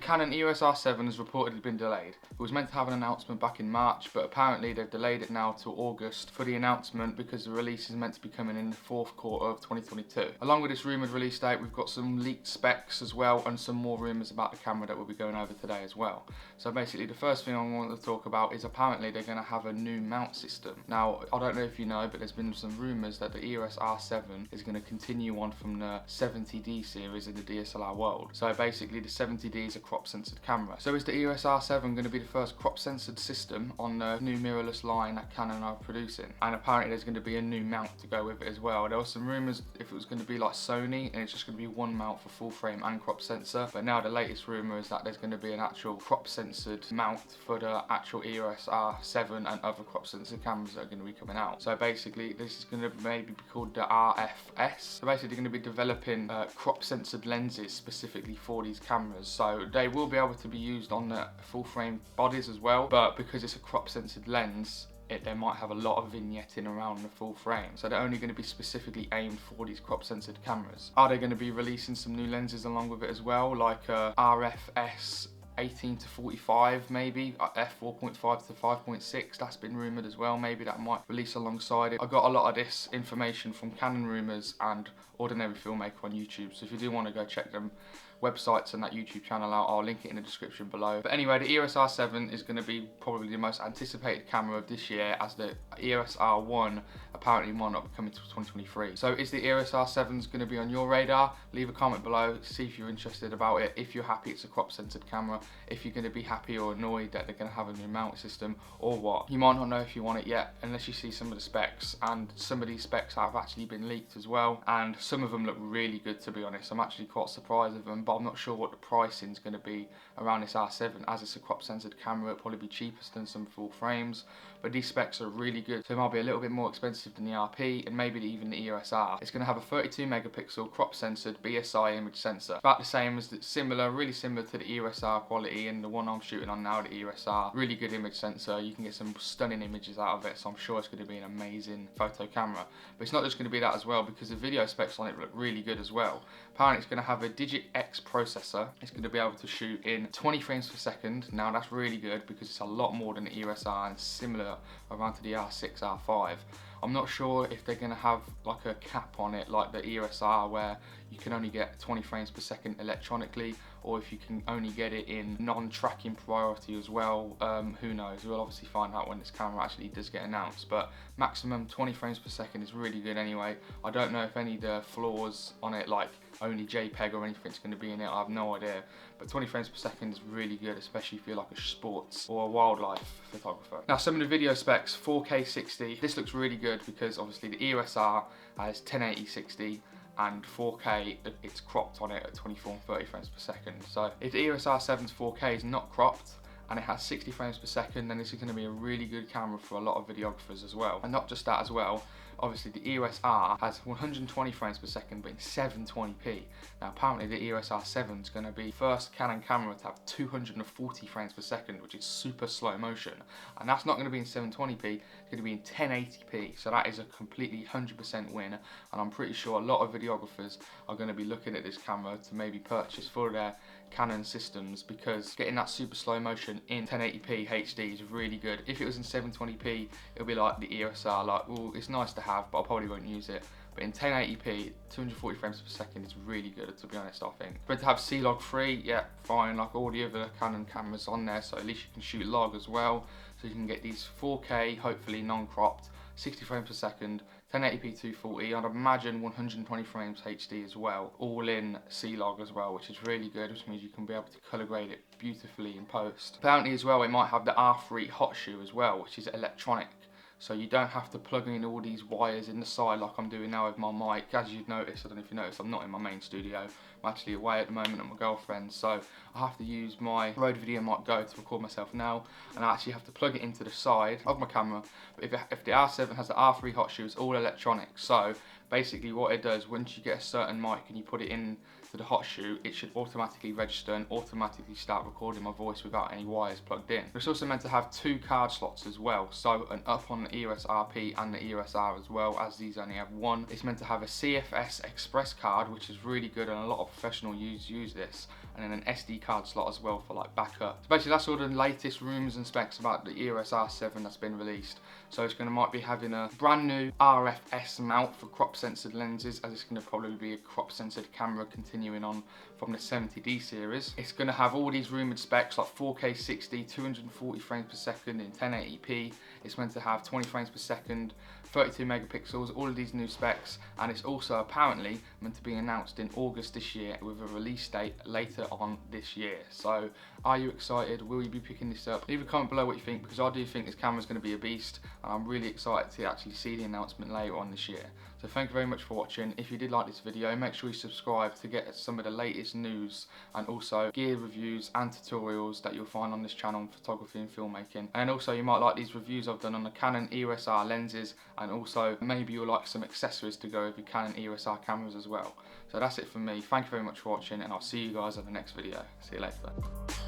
Canon EOS R7 has reportedly been delayed. It was meant to have an announcement back in March, but apparently they've delayed it now till August for the announcement because the release is meant to be coming in the fourth quarter of 2022. Along with this rumoured release date, we've got some leaked specs as well and some more rumours about the camera that we'll be going over today as well. So basically the first thing I want to talk about is apparently they're going to have a new mount system. Now, I don't know if you know, but there's been some rumours that the EOS R7 is going to continue on from the 70D series in the DSLR world. So basically the 70D is a crop censored camera. So is the EOS R7 going to be the first crop censored system on the new mirrorless line that Canon are producing? And apparently there's going to be a new mount to go with it as well. There were some rumours if it was going to be like Sony and it's just going to be one mount for full frame and crop sensor, but now the latest rumour is that there's going to be an actual crop censored mount for the actual EOS R7 and other crop censored cameras that are going to be coming out. So basically this is going to maybe be called the RFS. So basically they're going to be developing crop censored lenses specifically for these cameras. So they will be able to be used on the full frame bodies as well, but because it's a crop censored lens, they might have a lot of vignetting around the full frame, so they're only going to be specifically aimed for these crop censored cameras. Are they going to be releasing some new lenses along with it as well, like RFS 18 to 45 maybe, f4.5 to 5.6, that's been rumoured as well. Maybe that might release alongside it. I got a lot of this information from Canon Rumours and Ordinary Filmmaker on YouTube, so if you do want to go check them websites and that YouTube channel out, I'll link it in the description below. But anyway, the EOS R7 is going to be probably the most anticipated camera of this year, as the EOS R1 apparently might not be coming to 2023. So is the EOS R7 going to be on your radar? Leave a comment below, see if you're interested about it, if you're happy it's a crop censored camera, if you're going to be happy or annoyed that they're going to have a new mount system, or what. You might not know if you want it yet unless you see some of the specs, and some of these specs have actually been leaked as well, and some of them look really good, to be honest. I'm actually quite surprised with them, but I'm not sure what the pricing is going to be around this R7. As it's a crop censored camera, it'll probably be cheapest than some full frames, but these specs are really good, so it might be a little bit more expensive than the RP and maybe even the EOS R. It's going to have a 32 megapixel crop censored BSI image sensor, about the same as really similar to the EOS R quality and the one I'm shooting on now, the EOS R. Really good image sensor, you can get some stunning images out of it, so I'm sure it's going to be an amazing photo camera. But it's not just going to be that as well, because the video specs on it look really good as well. Apparently it's going to have a Digit X processor. It's going to be able to shoot in 20 frames per second. Now that's really good because it's a lot more than the EOS R and similar around to the R6, R5. I'm not sure if they're going to have like a cap on it like the EOS R, where you can only get 20 frames per second electronically, or if you can only get it in non-tracking priority as well. Who knows, we'll obviously find out when this camera actually does get announced, but maximum 20 frames per second is really good anyway. I don't know if any of the flaws on it, like only JPEG or anything's going to be in it, I have no idea, but 20 frames per second is really good, especially if you're like a sports or a wildlife photographer. Now some of the video specs, 4K 60, this looks really good because obviously the EOS R has 1080 60 and 4K, it's cropped on it at 24 and 30 frames per second. So if the EOS R7's 4K is not cropped and it has 60 frames per second, then this is going to be a really good camera for a lot of videographers as well. And not just that as well, obviously the EOS R has 120 frames per second but in 720p. Now apparently the EOS R7 is going to be the first Canon camera to have 240 frames per second, which is super slow motion, and that's not going to be in 720p, it's going to be in 1080p, so that is a completely 100% win, and I'm pretty sure a lot of videographers are going to be looking at this camera to maybe purchase for their Canon systems, because getting that super slow motion in 1080p HD is really good. If it was in 720p, it'll be like the EOS R, like, well, it's nice to have, but I probably won't use it. But in 1080p, 240 frames per second is really good, to be honest, I think. But to have C-Log 3, yeah, fine, like all the other Canon cameras on there, so at least you can shoot log as well. So you can get these 4K, hopefully non-cropped, 60 frames per second, 1080p 240, I'd imagine 120 frames HD as well, all in C-Log as well, which is really good, which means you can be able to colour grade it beautifully in post. Apparently as well, it might have the R3 hot shoe as well, which is electronic. So you don't have to plug in all these wires in the side like I'm doing now with my mic. As you'd notice, I don't know if you noticed, I'm not in my main studio. I'm actually away at the moment at my girlfriend's, so I have to use my Rode VideoMic Go to record myself now, and I actually have to plug it into the side of my camera. But if the R7 has the R3 hot shoe, it's all electronic. So basically what it does, once you get a certain mic and you put it in after the hot shoot, it should automatically register and automatically start recording my voice without any wires plugged in. It's also meant to have 2 card slots as well, so an up on the EOS RP and the EOS R as well, as these only have one. It's meant to have a CFS Express card, which is really good, and a lot of professional use this, and then an SD card slot as well for like backup. So basically that's all the latest rumours and specs about the EOS R7 that's been released. So it's might be having a brand new RFS mount for crop censored lenses, as it's going to probably be a crop censored camera continuing on from the 70D series. It's going to have all these rumoured specs like 4K 60, 240 frames per second in 1080p. It's meant to have 20 frames per second, 32 megapixels, all of these new specs, and it's also apparently meant to be announced in August this year with a release date later on this year. So are you excited? Will you be picking this up? Leave a comment below what you think, because I do think this camera is going to be a beast, and I'm really excited to actually see the announcement later on this year. So thank you very much for watching. If you did like this video, make sure you subscribe to get some of the latest news and also gear reviews and tutorials that you'll find on this channel on photography and filmmaking. And also you might like these reviews I've done on the Canon EOS R lenses, and also maybe you'll like some accessories to go with your Canon EOS R cameras as well. So that's it from me. Thank you very much for watching, and I'll see you guys in the next video. See you later.